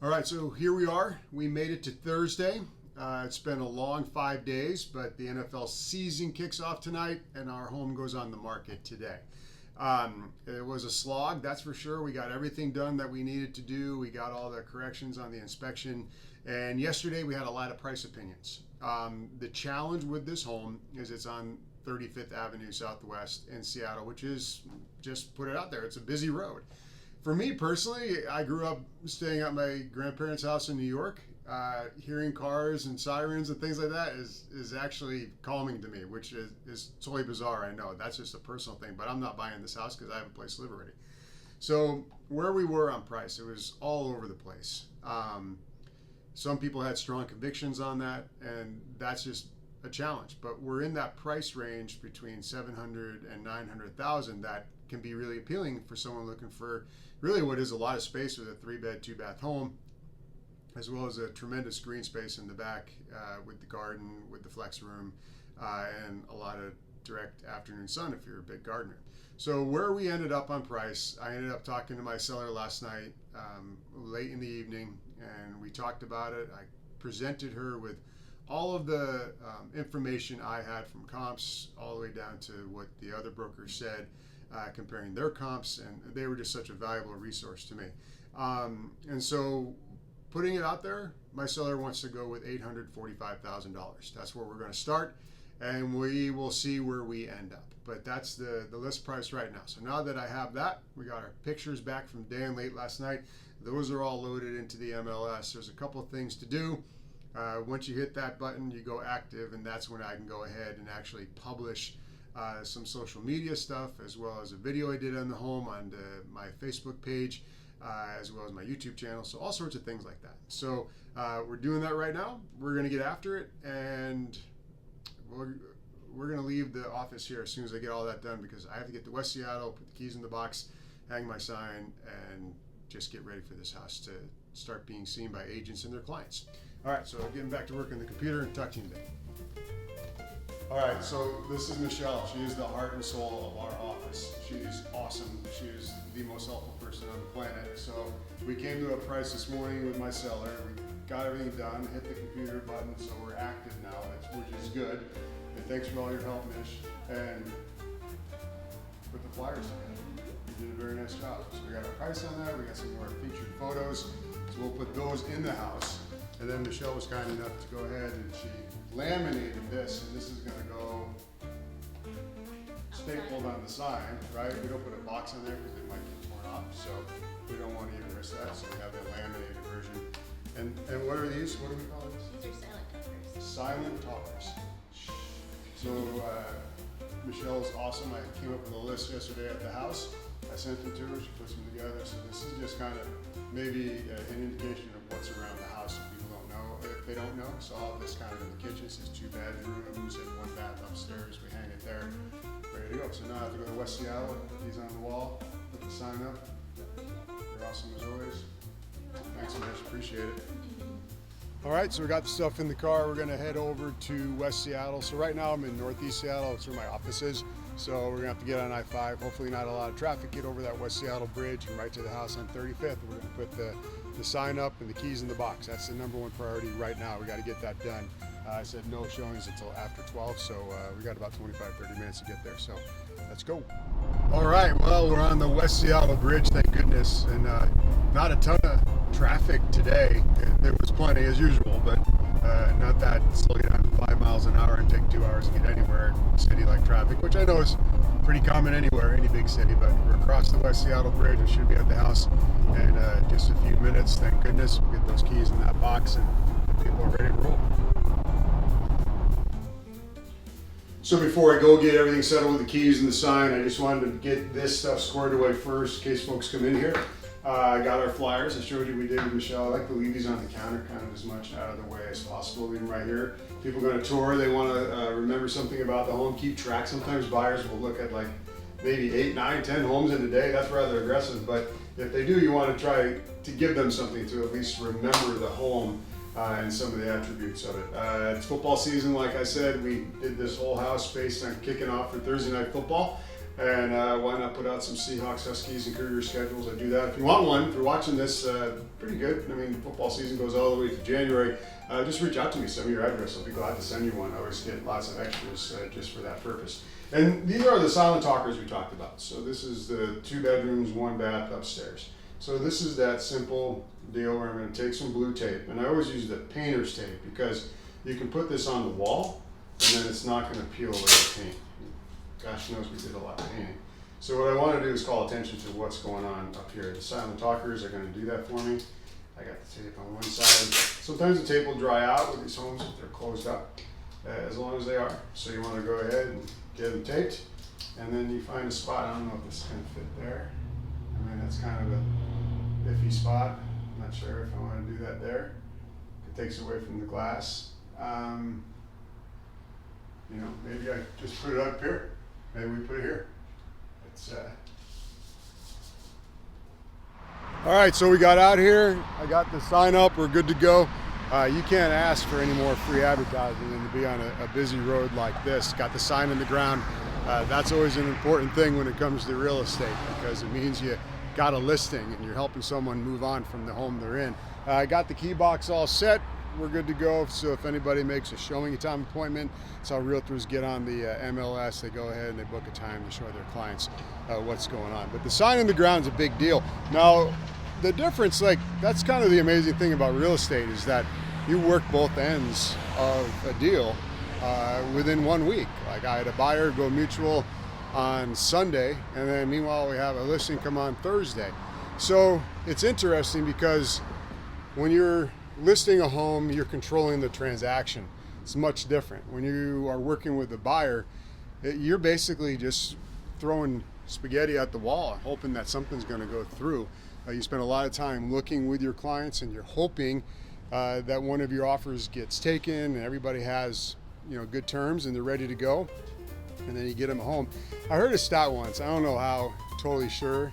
All right, so here we are. We made it to Thursday. It's been a long 5 days, but the NFL season kicks off tonight, and our home goes on the market today. It was a slog, that's for sure. We got everything done that we needed to do. We got all the corrections on the inspection. And yesterday we had a lot of price opinions. The challenge with this home is it's on 35th Avenue Southwest in Seattle, which is, just put it out there, it's a busy road. For me personally, I grew up staying at my grandparents' house in New York. Hearing cars and sirens and things like that is actually calming to me, which is totally bizarre. I know that's just a personal thing, but I'm not buying this house because I have a place to live already. So where we were on price, it was all over the place. Some people had strong convictions on that, and that's just a challenge. But we're in that price range between 700 and 900,000 that can be really appealing for someone looking for really what is a lot of space with a 3-bed, 2-bath home, as well as a tremendous green space in the back with the garden, with the flex room, and a lot of direct afternoon sun if you're a big gardener. So where we ended up on price, I ended up talking to my seller last night, late in the evening, and we talked about it. I presented her with all of the information I had from comps, all the way down to what the other brokers said, comparing their comps, and they were just such a valuable resource to me. And so putting it out there, my seller wants to go with $845,000. That's where we're going to start, and we will see where we end up. But that's the list price right now. So now that I have that, we got our pictures back from Dan late last night. Those are all loaded into the MLS. There's a couple of things to do. Once you hit that button, you go active, and that's when I can go ahead and actually publish some social media stuff, as well as a video I did on the home on my Facebook page, as well as my YouTube channel. So all sorts of things like that. So we're doing that right now. We're going to get after it, and we're going to leave the office here as soon as I get all that done, because I have to get to West Seattle, put the keys in the box, hang my sign, and just get ready for this house to start being seen by agents and their clients. All right, so getting back to work on the computer, and talk to you today. All right, so this is Michelle. She is the heart and soul of our office. She's awesome. She is the most helpful person on the planet. So we came to a price this morning with my seller. We got everything done, hit the computer button, so we're active now, which is good. And thanks for all your help, Mish. And put the flyers together. You did a very nice job. So we got our price on that. We got some more featured photos. So we'll put those in the house. And then Michelle was kind enough to go ahead and she laminated this, and this is going to go stapled on the sign, right? We don't put a box on there because it might get torn off, so we don't want to even risk that. So we have the laminated version. And what are these? What do we call these? These are silent toppers. Silent toppers. So Michelle's awesome. I came up with a list yesterday at the house. I sent them to her. She puts them together. So this is just kind of maybe an indication of what's around the house if people don't know. If they don't know, so all of this kind of in the kitchen. It says 2 bedrooms and 1 bath upstairs. We hang it there, ready to go. So now I have to go to West Seattle, put these on the wall, put the sign up. You're awesome as always. Thanks so much, appreciate it. All right, so we got the stuff in the car. We're gonna head over to West Seattle. So right now I'm in Northeast Seattle. It's where my office is. So we're gonna have to get on I-5. Hopefully not a lot of traffic. Get over that West Seattle bridge and right to the house on 35th. We're gonna put the sign up and the keys in the box. That's the number one priority right now. We got to get that done. I said no showings until after 12, so we got about 25-30 minutes to get there. So let's go. All right, well, we're on the West Seattle Bridge, thank goodness, and not a ton of traffic today. There was plenty as usual, but not that slow down to 5 miles an hour and take 2 hours to get anywhere in city-like traffic, which I know is pretty common anywhere, any big city. But we're across the West Seattle Bridge and should be at the house in just a few minutes. Thank goodness. We'll get those keys in that box and the people are ready to roll. So before I go get everything settled with the keys and the sign, I just wanted to get this stuff squared away first in case folks come in here. I got our flyers. I showed you we did with Michelle. I like to leave these on the counter kind of as much out of the way as possible. Leave them right here. People going to tour, they want to remember something about the home, keep track. Sometimes buyers will look at like maybe 8, 9, 10 homes in a day. That's rather aggressive, but if they do, you want to try to give them something to at least remember the home and some of the attributes of it. It's football season, like I said. We did this whole house based on kicking off for Thursday night football. And why not put out some Seahawks, Huskies, and Cougars schedules? I do that. If you want one, if you're watching this, pretty good. I mean, football season goes all the way to January. Just reach out to me, send me your address. I'll be glad to send you one. I always get lots of extras just for that purpose. And these are the silent talkers we talked about. So this is the 2 bedrooms, 1 bath upstairs. So this is that simple deal where I'm going to take some blue tape, and I always use the painter's tape because you can put this on the wall and then it's not going to peel away the paint. Gosh knows we did a lot of painting. So what I want to do is call attention to what's going on up here. The silent talkers are going to do that for me. I got the tape on one side. Sometimes the tape will dry out with these homes if they're closed up, as long as they are. So you want to go ahead and get them taped, and then you find a spot. I don't know if this is going to fit there. I mean, that's kind of a iffy spot. I'm not sure if I want to do that there. It takes away from the glass. You know, maybe I just put it up here. Maybe we put it here. It's all right, so we got out here. I got the sign up. We're good to go. You can't ask for any more free advertising than to be on a busy road like this. Got the sign in the ground. That's always an important thing when it comes to real estate because it means you got a listing and you're helping someone move on from the home they're in. I got the key box all set. We're good to go. So if anybody makes a showing time appointment, it's how realtors get on the MLS. They go ahead and they book a time to show their clients what's going on. But the sign in the ground is a big deal. Now, the difference, like that's kind of the amazing thing about real estate is that you work both ends of a deal within 1 week. Like I had a buyer go mutual on Sunday, and then meanwhile we have a listing come on Thursday. So it's interesting because when you're listing a home, you're controlling the transaction. It's much different. When you are working with a buyer, you're basically just throwing spaghetti at the wall, hoping that something's going to go through. You spend a lot of time looking with your clients, and you're hoping that one of your offers gets taken, and everybody has, you know, good terms, and they're ready to go, and then you get them home. I heard a stat once. I don't know how totally sure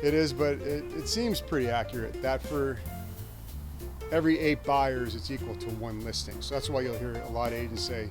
it is, but it seems pretty accurate that for every 8 buyers, it's equal to 1 listing. So that's why you'll hear a lot of agents say,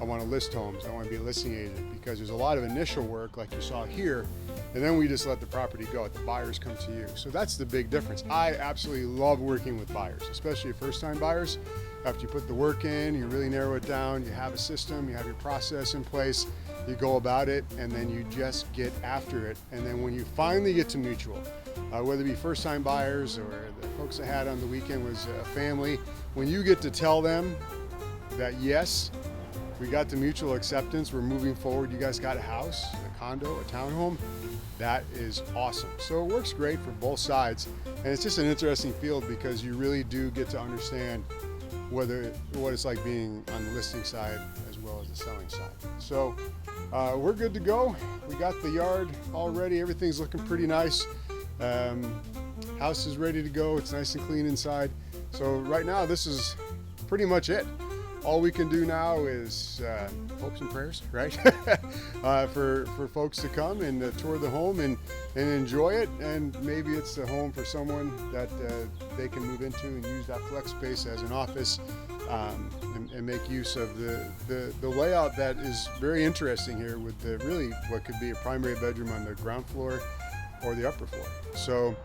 I want to list homes, I want to be a listing agent, because there's a lot of initial work like you saw here, and then we just let the property go. The buyers come to you. So that's the big difference. I absolutely love working with buyers, especially first-time buyers. After you put the work in, you really narrow it down, you have a system, you have your process in place, you go about it, and then you just get after it. And then when you finally get to mutual, whether it be first-time buyers or the folks I had on the weekend was a family, when you get to tell them that yes, we got the mutual acceptance, we're moving forward, you guys got a house, a condo, a townhome, that is awesome. So it works great for both sides, and it's just an interesting field because you really do get to understand what it's like being on the listing side as well as the selling side. So we're good to go. We got the yard all ready, everything's looking pretty nice. House is ready to go, it's nice and clean inside. So right now this is pretty much it. All we can do now is hopes and prayers, right? for folks to come and tour the home and enjoy it, and maybe it's the home for someone that they can move into and use that flex space as an office, and make use of the layout that is very interesting here with the really what could be a primary bedroom on the ground floor or the upper floor. So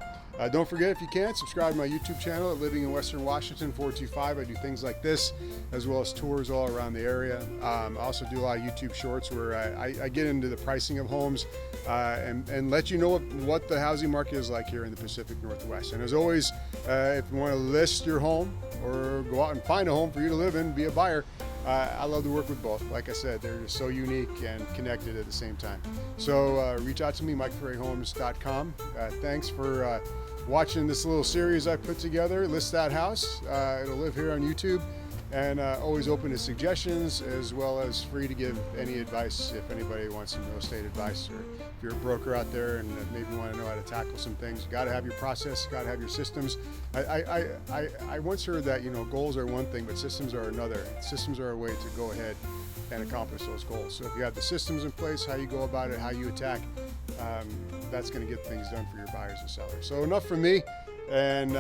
don't forget, if you can, subscribe to my YouTube channel at Living in Western Washington 425. I do things like this, as well as tours all around the area. I also do a lot of YouTube shorts where I get into the pricing of homes and let you know what the housing market is like here in the Pacific Northwest. And as always, if you want to list your home or go out and find a home for you to live in, be a buyer, I love to work with both. Like I said, they're just so unique and connected at the same time. So reach out to me, MikeFerreriHomes.com. Thanks for watching this little series I put together, List That House. It'll live here on YouTube, and always open to suggestions, as well as free to give any advice if anybody wants some real estate advice, or if you're a broker out there and maybe want to know how to tackle some things. You got to have your process, you got to have your systems. I once heard that, you know, goals are one thing, but systems are another. Systems are a way to go ahead and accomplish those goals. So if you have the systems in place, how you go about it, how you attack, that's going to get things done for your buyers and sellers. So enough from me. And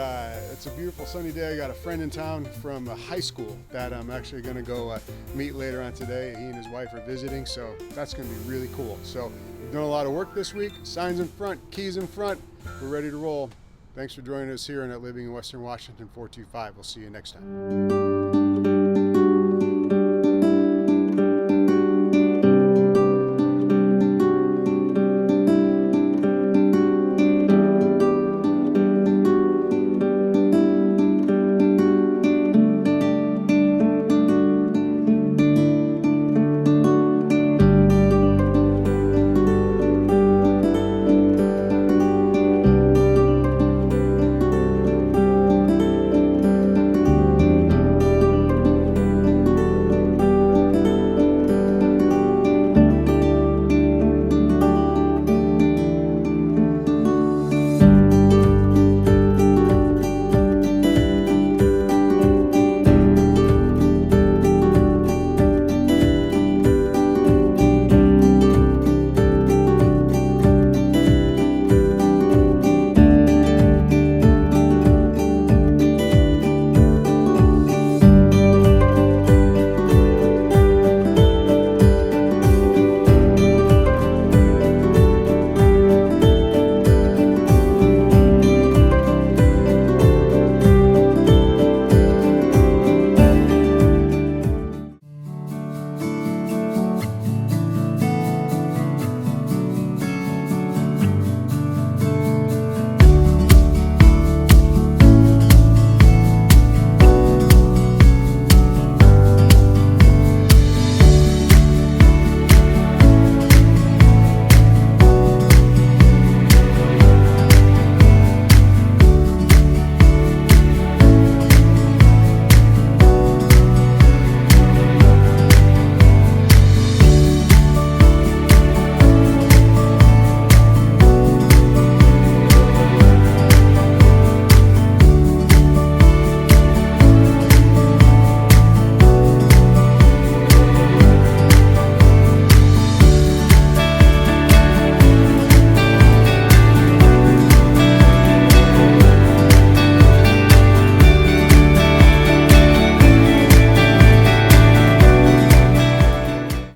it's a beautiful sunny day. I got a friend in town from high school that I'm actually going to go meet later on today. He and his wife are visiting, so that's going to be really cool. So we've done a lot of work this week. Signs in front, keys in front. We're ready to roll. Thanks for joining us here on Living in Western Washington 425. We'll see you next time.